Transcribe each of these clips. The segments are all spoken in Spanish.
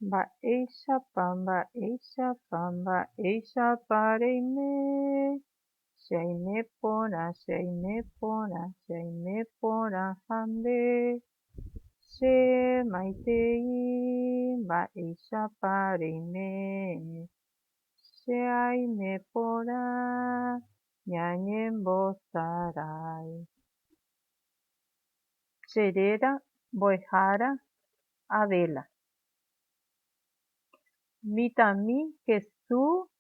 Mba'éichapa reime, che aime porã hande, che maitei mba'éichapa reime, che aime porã ñañembosarái. Cheréra mbo'ehára Adéla. Mitãmi kesu,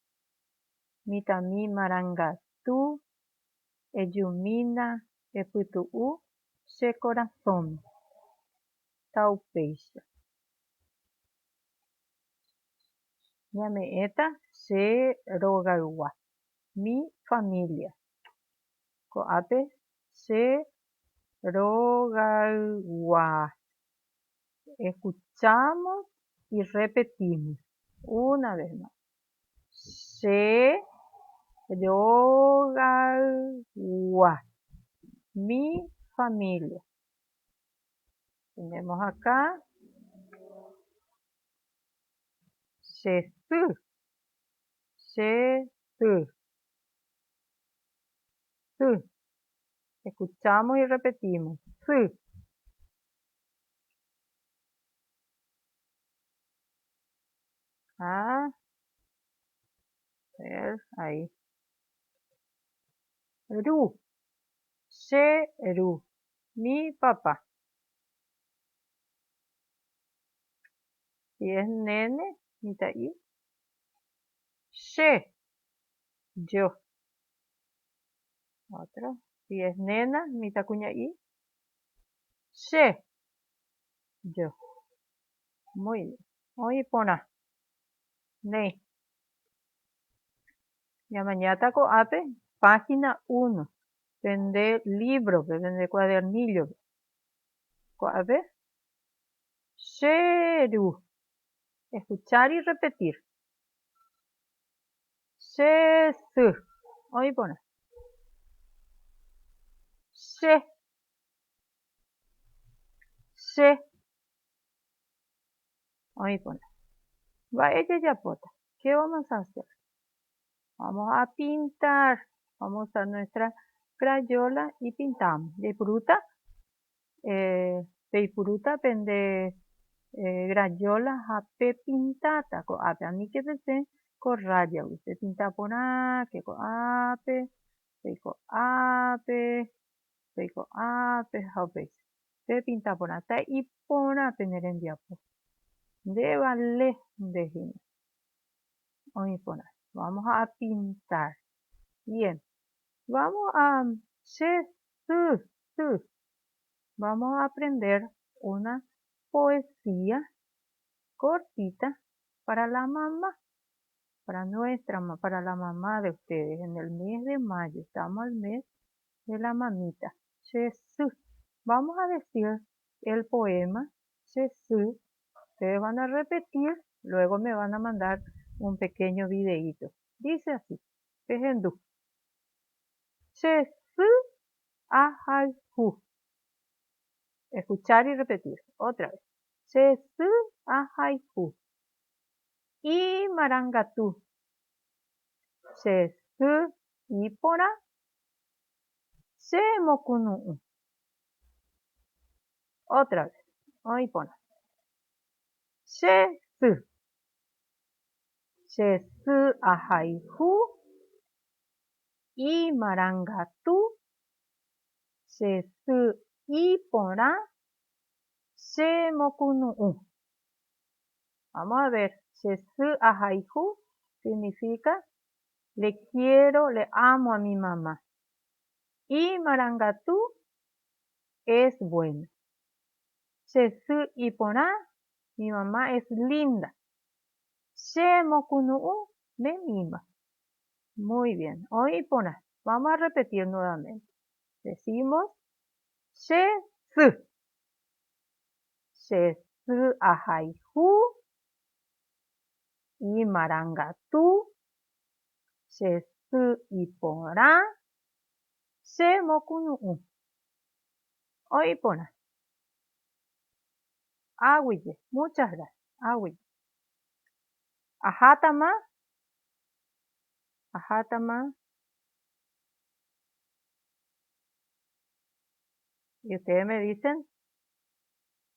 mitãmi marangatu, ejumína epytu'u che corazón-me. Taupéicha. Ñame'ẽta che rogaygua. Mi familia. Ko'ápe che rogaygua. Escuchamos y repetimos. Una vez más. Che rogaygua. Mi familia. Tenemos acá chesy, chesy, sy. Escuchamos y repetimos. Sy. A ver, ahí. Ru. Cheru. Mi papá. Si es nene, mita'i. Che. Yo. Otra. Si es nena, mitakuña'i. Che. Yo. Muy bien. Hoy pona. Nei. Ñamañáta ko'ápe, página 1. Vende libro, vende cuadernillo. Ko'ápe. Cheru. Escuchar y repetir. Chesy. Hoy pona. Che. Che. Hoy pona. Mba'éjejapóta. ¿Qué vamos a hacer? Vamos a pintar. Vamos a usar nuestra crayola y pintamos. Peipuruta pende crayola hape pintata. Ko'ápe aníkepese korraya. Usted pinta porã, que ko'ápe, peiko'ápe, peiko'ápe, haupéicha. Pe pinta porã. Ta iporãpe nerembiapo. De vale ndehína. Oĩ porã. Vamos a pintar. Bien. Vamos a Vamos a aprender una poesía cortita para la mamá, para la mamá de ustedes. En el mes de mayo, estamos al mes de la mamita. Chesy. Vamos a decir el poema Chesy. Ustedes van a repetir, luego me van a mandar un pequeño videíto. Dice así. Pejendu. Chesy ahayhu. Escuchar y repetir. Otra vez. Chesy ahayhu. Y marangatu. Chesy ipora. Chemokunu'u. Otra vez. Oipona. Chesy. Chesy ahayhu. Y marangatu. Chesy ipora. Chemokunu'u. Vamos a ver. Chesy ahayhu significa le quiero, le amo a mi mamá. Y marangatu es bueno. Chesy ipora, mi mamá es linda. Chemokunu'u me mima. Muy bien. Oipona. Vamos a repetir nuevamente. Decimos chesy. Chesy ahayhu. Y marangatu. Chesy ipora. Chemokunu'u. Oipona. Agüille. Muchas gracias. Agüille. Ajátama, ajátama. Y ustedes me dicen,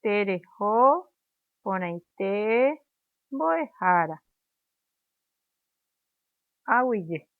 terejo, poneite, boejara. Ahuille.